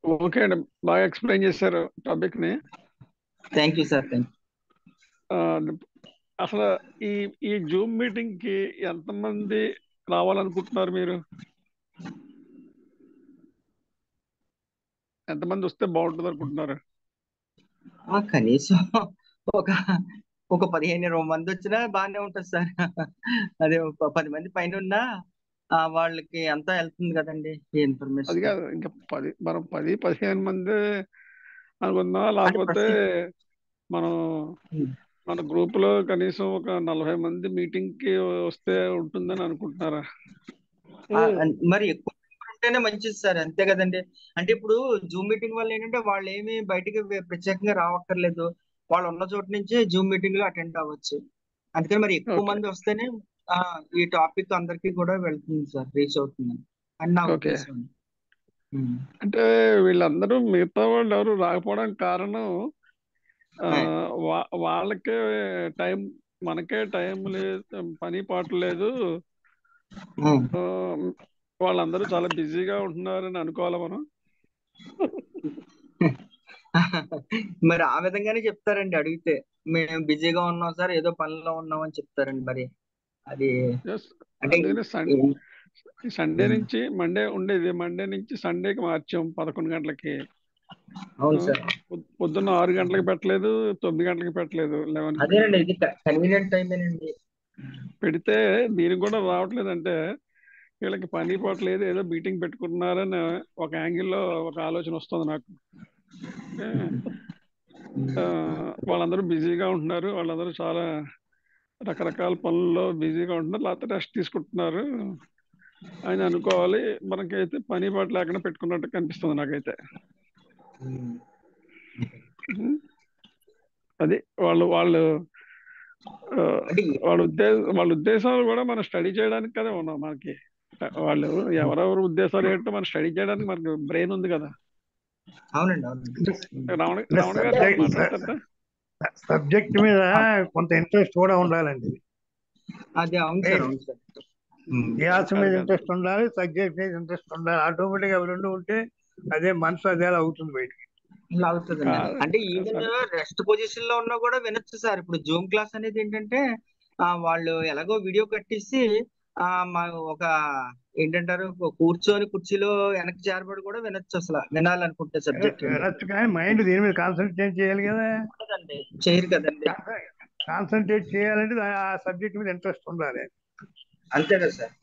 ఓకే అండి, బాగా ఎక్స్ప్లెయిన్ చేశారు టాపిక్ ని. Thank you sir. Thank you. అసలు ఈ జూమ్ మీటింగ్ కి ఎంతమంది రావాలనుకుంటున్నారు మీరు? ఎంతమంది వస్తే బాగుంటుంది అనుకుంటున్నారు? కనీసం ఒక 15-20 మంది వచ్చినా బాగానే ఉంటుంది సార్. అదే 10 మంది పైన ఉన్నా వాళ్ళకి అంతా వెళ్తుంది కదండి ఈ అది ఇన్ఫర్మేషన్. కాదు, ఇంకా మనం 10-15 మంది అనుకుందాం, లేకపోతే మనం మన గ్రూప్ లో కనీసం ఒక 40 మంది మీటింగ్ కి వస్తే ఉంటుందని అనుకుంటున్నారా? మరి ఎక్కువ ఉంటేనే మంచిది సార్, అంతే కదండి. అంటే ఇప్పుడు జూమ్ మీటింగ్ వల్ల ఏంటంటే వాళ్ళు ఏమి బయటికి ప్రత్యేకంగా రావక్కర్లేదు, వాళ్ళు ఉన్న చోటు నుంచి జూమ్ మీటింగ్ లో అటెండ్ అవ్వచ్చు. అందుకని మరి ఎక్కువ మంది వస్తేనే ఈ టాపిక్ అందరికీ కూడా వెళ్తుంది సార్, రీచ్ అవుతుంది అని నా ఉద్దేశం. అంటే వీళ్ళందరూ మిగతా వాళ్ళు ఎవరు రాకపోవడానికి కారణం వాళ్ళకే టైం, మనకే టైం లేదు, పని పాటు లేదు, వాళ్ళందరూ చాలా బిజీగా ఉంటున్నారని అనుకోవాలా మనం? మరి ఆ విధంగానే చెప్తారండి, అడిగితే మేము బిజీగా ఉన్నాం సార్, ఏదో పనిలో ఉన్నాం అని చెప్తారండి. మరి అది అంటే సండే నుంచి మండే ఉండేది, మండే నుంచి సండేకి మార్చాం 11 గంటలకి. అవును సార్. పొద్దున్న 6 గంటలకి పెట్టలేదు, 9 గంటలకి పెట్టలేదు, 11. అదేనండి, ఇది కన్వీనియంట్ టైమేనండి. పెడితే దీనికి కూడా రావట్లేదంటే వీళ్ళకి పని పోవట్లేదు, ఏదో మీటింగ్ పెట్టుకుంటున్నారని ఒక యాంగిల్లో ఒక ఆలోచన వస్తుంది నాకు. వాళ్ళందరూ బిజీగా ఉంటున్నారు, వాళ్ళందరూ చాలా రకరకాల పనుల్లో బిజీగా ఉంటున్నారు, లేకపోతే రెస్ట్ తీసుకుంటున్నారు అని అనుకోవాలి. మనకైతే పని పాటు లేకుండా పెట్టుకున్నట్టు కనిపిస్తుంది నాకైతే. అది వాళ్ళ ఉద్దేశాలు కూడా మనం స్టడీ చేయడానికి కదా ఉన్నాం. మనకి వాళ్ళు ఎవరెవరు ఉద్దేశాలు ఏంటో మనం స్టడీ చేయడానికి మనకి బ్రెయిన్ ఉంది కదా. రమణ గారు, సబ్జెక్ట్ మీద కొంత ఇంట్రెస్ట్ కూడా ఉండాలండి. అదే అవును సార్, అవును సార్. ధ్యాస మీద కాదు ఇంట్రెస్ట్ ఉండాలి, సబ్జెక్ట్ మీద ఇంట్రెస్ట్ ఉండాలి. ఆటోమేటిక్ గా అవి రెండు ఉంటే అదే మనసు అదే అవుతుంది బయటికి. ఇలా అవుతుందండి. కాదు అంటే ఈవెన్ సరే రెస్ట్ పొజిషన్ లో ఉన్నా కూడా వినొచ్చు సార్. ఇప్పుడు జూమ్ క్లాస్ అనేది ఏంటంటే వాళ్ళు ఎలాగో వీడియో కట్టేసి మా ఒక ఏంటంటారు కూర్చొని కుర్చీలో వెనక్కి చేరబడి కూడా వినొచ్చు అసలు వినాలనుకుంటే సబ్జెక్ట్ అండి. వినొచ్చు కానీ మైండ్ దీని మీద కాన్సన్ట్రేట్ చేయాలి కదా. ఉండదండి, చేయరు కదండి. కాన్సన్ట్రేట్ చేయాలంటే ఆ సబ్జెక్ట్ మీద ఇంట్రెస్ట్ ఉండాలి. అంతే కదా సార్.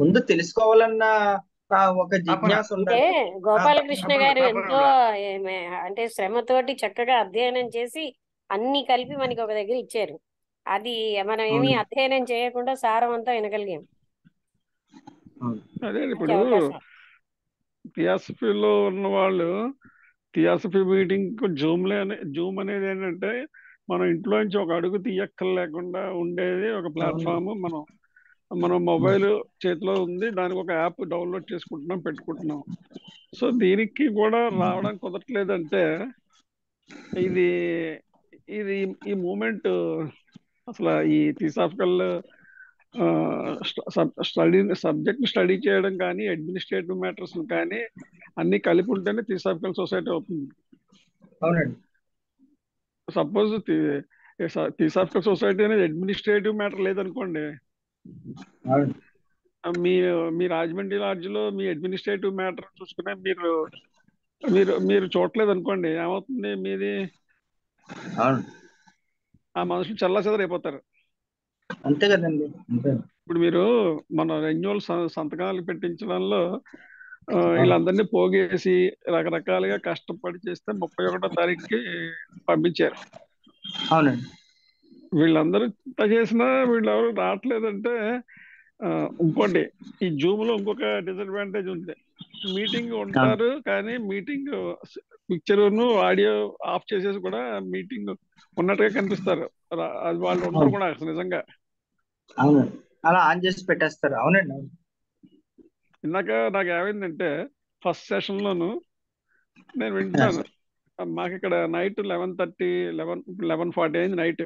ముందు తెలుసుకోవాలన్న ఒక తపన జిజ్ఞాస అంటే ఉండాలి. గోపాలకృష్ణ తపన గారు తపన ఎంతో ఉండాలి. అంటే శ్రమతోటి చక్కగా అధ్యయనం చేసి అన్ని కలిపి మనకి ఒక దగ్గర ఇచ్చారు. అది మనం ఏమీ అవును, అధ్యయనం చేయకుండా సారం అంతా వినగలిగాం. అవును, అదే మంచి ఇప్పుడు అవకాశం. థియాసఫీలో ఉన్న వాళ్ళు థియాసఫీ మీటింగ్ జూమ్ అనేది ఏంటంటే మనం ఇంట్లో నుంచి ఒక అడుగు తీయక్కర్లేకుండా ఉండేది ఒక అవును, ప్లాట్ఫామ్. మనం మొబైల్ చేతిలో ఉంది, దానికి ఒక యాప్ డౌన్లోడ్ చేసుకుంటున్నాం, పెట్టుకుంటున్నాం. సో దీనికి కూడా రావడం కుదరట్లేదంటే ఇది ఇది ఈ మూమెంట్ అసలు ఈ థియోసాఫికల్ సబ్జెక్ట్ స్టడీ చేయడం కానీ అడ్మినిస్ట్రేటివ్ మ్యాటర్స్ కానీ అన్ని కలిపి ఉంటేనే థియోసాఫికల్ సొసైటీ అవుతుంది. అవునండి. సపోజ్ థియోసాఫికల్ సొసైటీ అనేది అడ్మినిస్ట్రేటివ్ మ్యాటర్ లేదనుకోండి, అవును, మీ మీ రాజమండ్రి లాడ్జ్లో మీ అడ్మినిస్ట్రేటివ్ మ్యాటర్ చూసుకునే మీరు మీరు మీరు చూడలేదు అనుకోండి, ఏమవుతుంది మీది? అవును, ఆ మనుషులు చల్లాచెదరైపోతారు. అంతే కదండి. అంతే. ఇప్పుడు మీరు మన రెన్యువల్ సంతకాలు పెట్టించడంలో అవును, వీళ్ళందరినీ పోగేసి రకరకాలుగా కష్టపడి చేస్తే 31వ తారీఖుకి పంపించారు. అవునండి. వీళ్ళందరూ ఇంత చేసినా వీళ్ళెవరు రావట్లేదంటే ఇంకోటి ఈ జూమ్ లో ఇంకొక డిసడ్వాంటేజ్ ఉంది. మీటింగ్ ఉంటారు కానీ మీటింగ్ పిక్చర్ ఆడియో ఆఫ్ చేసేసి కూడా మీటింగ్ ఉన్నట్టుగా కనిపిస్తారు. అది వాళ్ళు ఉండరు కూడా అసలు నిజంగా. అవునండి, అలా ఆన్ చేసి పెట్టేస్తారు. అవునండి. అవును. ఇందాక నాకు ఏమైందంటే ఫస్ట్ సెషన్ లోను నేను ఆ, వింటున్నాను. సార్. మాకు ఇక్కడ నైట్ 11:30 11:40 అయింది నైట్.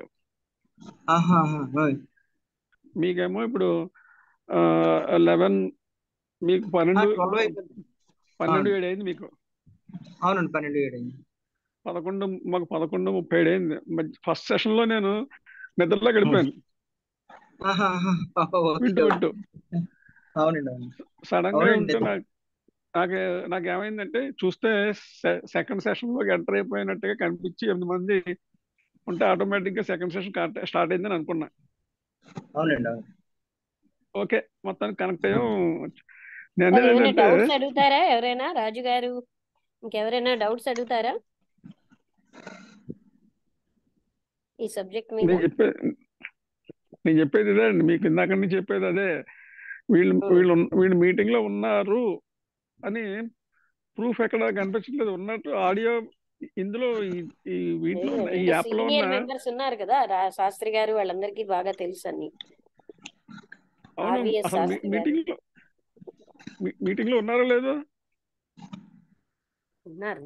ఆహా, ఆహా, ఓయ్. మీకేమో ఇప్పుడు 11, మీకు 12 అయిపోయింది. 12:07 అయింది. మీకు అవునండి, 12:07 అయింది. 11, మాకు 11:37 అయింది. ఫస్ట్ సెషన్ లో నేను నిద్రలో గడిపాను ఆహా, ఆహా, ఓకే, వింటూ ఓకే. వింటూ. అవునండి, అవును. సడన్ గా అవునండి. ఉంటే నాకు ఏమైందంటే చూస్తే సెకండ్ సెషన్ లోకి ఎంటర్ అయిపోయినట్టుగా కనిపించి 8 మంది ఉంటే ఆటోమేటిక్ గా సెకండ్ సెషన్ స్టార్ట్ అయిందని అనుకున్నా. అవునండి, అవును. ఓకే, మొత్తానికి కనెక్ట్ అయ్యాం. నేను సార్ అనేది ఏమైనా ఏంటంటే డౌట్స్ అడుగుతారా? ఎవరైనా రాజు గారు ఇంకెవరైనా డౌట్స్ అడుగుతారా ఈ సబ్జెక్ట్ మీద? నేను చెప్పే నేను చెప్పేది ఇదే అండి, మీకు ఇందాక నుంచి చెప్పేది అదే. వీళ్ళు మీటింగ్ లో ఉన్నారు అని ప్రూఫ్ ఎక్కడ కనిపించట్లేదు. ఉన్నట్టు ఆడియో ఇందులో ఈ వీటిలో ఉన్న ఈ అంటే యాప్ లో ఉన్న సీనియర్ మెంబర్స్ ఉన్నారు కదా, శాస్త్రి గారు, వాళ్ళందరికీ బాగా తెలుసు అన్ని. అవును ఆర్విఎస్ అసలు శాస్త్రి గారు మీటింగ్ లో ఉన్నారో లేదో. ఉన్నారు.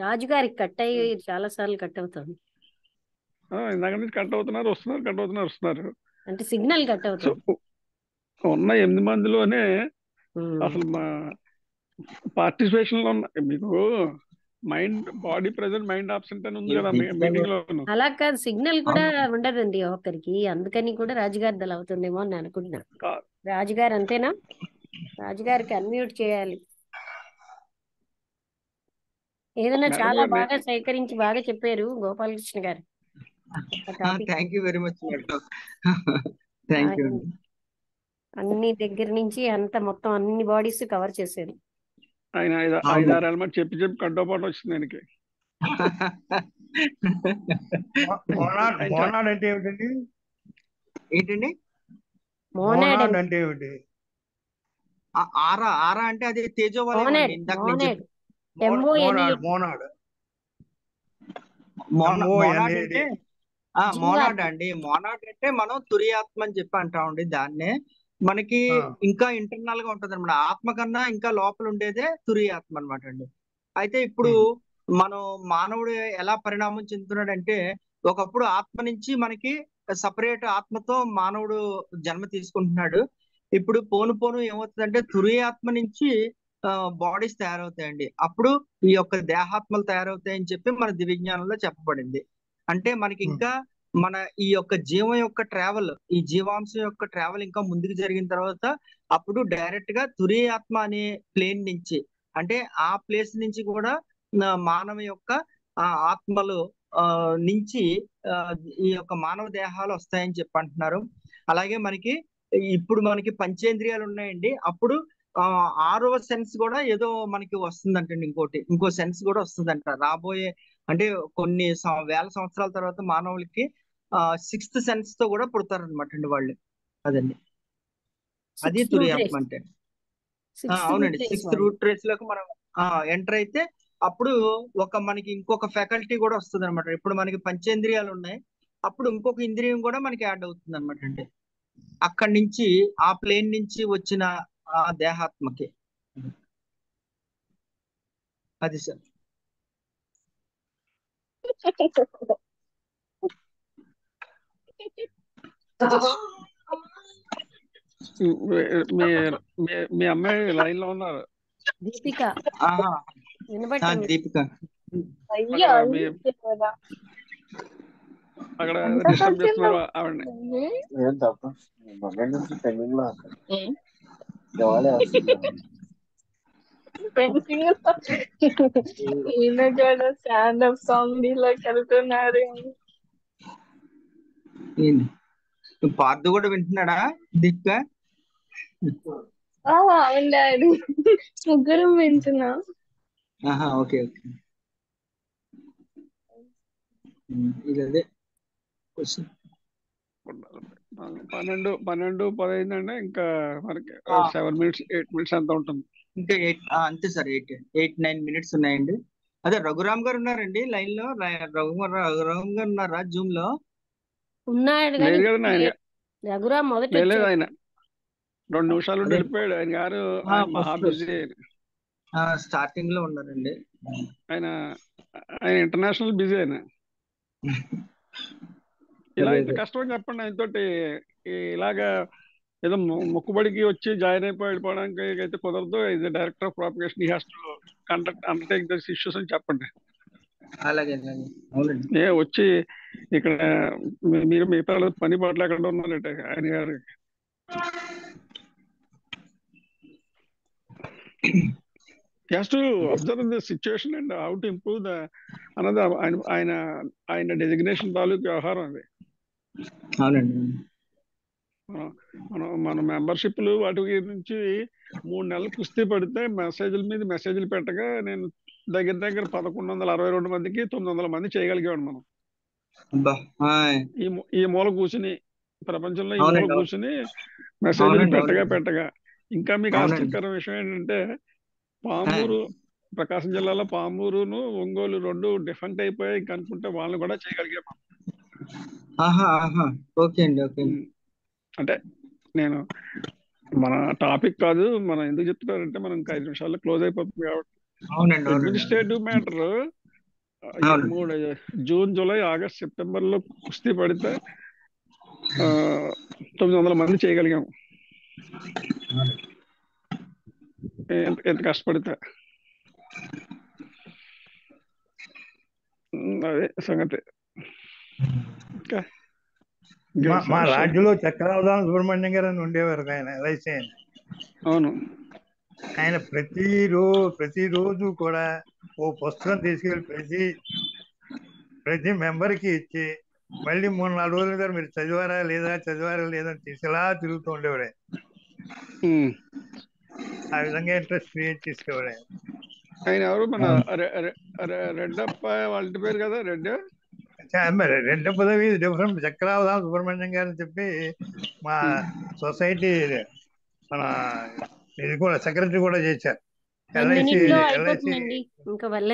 రాజు గారికి కట్ అయ్యి చాలా సార్లు కట్ అవుతుంది. ఇందాక నుంచి కట్ అవుతున్నారు వస్తున్నారు. అంటే సిగ్నల్ కట్ సో అవుతుంది. ఉన్న 8 మందిలోనే అసలు మా పార్టిసిపేషన్ లో ఉన్న మీకు బాడీ ప్రెసెంట్ మైండ్ ఆబ్సెంట్ అని ఉంది కదా మీటింగ్ లో. అలా కాదు, సిగ్నల్ కూడా ఉండదండి ఒకరికి, అందుకని కూడా రాజుగారి దళ అవుతుందేమో అని అనుకుంటున్నా. రాజుగారు అంతేనా? రాజుగారికి అన్మ్యూట్ చేయాలి. ఏదైనా మేడం చాలా గారు బాగా సేకరించి బాగా చెప్పారు గోపాలకృష్ణ గారు. Thank you very much madam. Thank you అండి. అన్ని దగ్గర నుంచి అంత మొత్తం అన్ని బాడీస్ కవర్ చేశారు. ఆయన 5-6 ఎలిమెంట్ చెప్పి కంటోపాటు వచ్చింది ఆయనకి. మోనాడ్ అంటే ఏమిటండి? ఏంటండి మోనాడ్ అంటే ఏమిటి? ఆరా అంటే అదే తేజోవలయం అండి. ఇందాక నేను చెప్పి మోనాడ్ అంటే మోనాడ్ అండి. మోనాడ్ అంటే మనం తురియాత్మ అని చెప్పి అంటామండి. దాన్నే మనకి ఇంకా ఇంటర్నల్ గా ఉంటది అనమాట. ఆత్మ కన్నా ఇంకా లోపల ఉండేదే తురియాత్మ అనమాట అండి. అయితే ఇప్పుడు మనం మానవుడు ఎలా పరిణామం చెందుతున్నాడంటే ఒకప్పుడు ఆత్మ నుంచి మనకి సపరేట్ ఆత్మతో మానవుడు జన్మ తీసుకుంటున్నాడు. ఇప్పుడు పోను పోను ఏమవుతుందంటే తురీయాత్మ నుంచి బాడీస్ తయారవుతాయండి. అప్పుడు ఈ యొక్క దేహాత్మలు తయారవుతాయని చెప్పి మన దివ్యజ్ఞానంలో చెప్పబడింది. అంటే మనకి ఇంకా మన ఈ యొక్క జీవం యొక్క ట్రావెల్, ఈ జీవాంశం యొక్క ట్రావెల్ ఇంకా ముందుకు జరిగిన తర్వాత అప్పుడు డైరెక్ట్ గా తురీయాత్మ అనే ప్లేన్ నుంచి, అంటే ఆ ప్లేస్ నుంచి కూడా మానవ యొక్క ఆత్మలు నుంచి ఈ యొక్క మానవ దేహాలు వస్తాయని చెప్పి అంటున్నారు. అలాగే మనకి ఇప్పుడు మనకి పంచేంద్రియాలు ఉన్నాయండి. అప్పుడు 6వ సెన్స్ కూడా ఏదో మనకి వస్తుందంటండి. ఇంకో సెన్స్ కూడా వస్తుందంట రాబోయే, అంటే కొన్ని వేల సంవత్సరాల తర్వాత మానవులకి 6th సెన్స్ తో కూడా పుడతారనమాట అండి వాళ్ళు. అదండి, అది తురీయాత్మ అంటే. అవునండి, 6th రూట్ ట్రేస్ లోకి మనం ఎంటర్ అయితే అప్పుడు మనకి ఇంకొక ఫ్యాకల్టీ కూడా వస్తుంది అనమాట. ఇప్పుడు మనకి పంచేంద్రియాలు ఉన్నాయి, అప్పుడు ఇంకొక ఇంద్రియం కూడా మనకి యాడ్ అవుతుంది అనమాట అండి. అక్కడి నుంచి ఆ ప్లేన్ నుంచి వచ్చిన ఆ దేహాత్మకి. అది సార్. మీ అమ్మాయి లైన్ లో ఉన్నారు. దీపిక దీపిక అక్కడ డిస్టర్బ్ చేస్తున్నారు ఆవిడని. ఈయన కూడా స్టాండప్ కామెడీలో కలుతున్నారు. పార్దు కూడా వింటున్నాడా దీపిక? అవును డాడీ, ముగ్గురం వింటున్నా. Okay okay. ఇదే 12:15 అంటే ఇంకా మనకి 7 minutes 8 minutes అంత ఉంటుంది. ఇంకా అంతే సార్, 8-9 minutes ఉన్నాయండి. అదే రఘురామ్ గారు ఉన్నారండి లైన్ లో. రఘురామ్ గారు ఉన్నారా జూమ్ లో? ఉన్నాడు లేదు కదా ఆయన. రఘురామ్ మొదటి లేదు, ఆయన 2 నిమిషాలు వెళ్ళిపోయాడు. ఆయన గారు మహా బిజీ. స్టార్టింగ్ లో ఉన్నారండి ఆయన ఇంటర్నేషనల్ బిజీ. ఆయన ఇలా ఇంత కష్టం చెప్పండి ఆయనతోటి. ఇలాగా ఏదో మొక్కుబడికి వచ్చి జాయిన్ వెళ్ళిపోవడానికి అయితే కుదరదు. ఇది director of propagation, he has to undertake this issues అని చెప్పండి. అలాగే వచ్చి ఇక్కడ మీరు మిగతా పని పాటలు ఎక్కడ ఉన్నారంటే ఆయన గారు has to observe the situation and how to improve the another ఆయన డెసిగ్నేషన్ తాలూకు వ్యవహారం అది. అవునండి, మన మెంబర్షిప్లు వాటి నుంచి 3 నెలలు కుస్తీ పడితే మెసేజ్ల మీద మెసేజ్లు పెట్టగా నేను దగ్గర 1162 మందికి 900 మంది చేయగలిగాడు మనం. ఈ మూల కూర్చుని, ప్రపంచంలో ఈ మూల కూర్చుని మెసేజ్లు పెట్టగా ఇంకా మీకు ఆశ్చర్యకర విషయం ఏంటంటే పామూరు, ప్రకాశం జిల్లాలో పామూరును ఒంగోలు 2 డిఫరెంట్ అయిపోయాయి అనుకుంటే వాళ్ళని కూడా చేయగలిగాం. అంటే నేను మన టాపిక్ కాదు, మనం ఎందుకు చెప్తున్నారంటే మనం ఇంకా 5 నిమిషాల్లో క్లోజ్ అయిపోతుంది కాబట్టి. Administrative matter 3 June, July, August, September లో కుస్తీ పడితే 900 మంది చేయగలిగాము. ఎంత కష్టపడితే. అదే సంగతి. మా రాజ్యంలో చక్రావధాన సుబ్రహ్మణ్యం గారు అని ఉండేవారు, ఆయన ఎల్ఐసి ఆయన. అవును. ఆయన ప్రతిరోజు కూడా ఓ పుస్తకం తీసుకెళ్ళి ప్రతి మెంబర్కి ఇచ్చి మళ్ళీ 3-4 రోజుల తర్వాత మీరు చదివారా లేదా అని తీసుకెలా తిరుగుతూ ఉండేవాడు. ఆ విధంగా ఇంట్రెస్ట్ క్రియేట్ చేసేవాడు ఆయన. ఎవరు మన రెడ్డప్ప వాళ్ళ పేరు కదా, రెడ్డ పదవి డిఫరెంట్. చక్రావధాన సుబ్రహ్మణ్యం గారు అని చెప్పి మా సొసైటీ మన ఇది కూడా సెక్రటరీ కూడా చేశారు. ఎల్ఐసి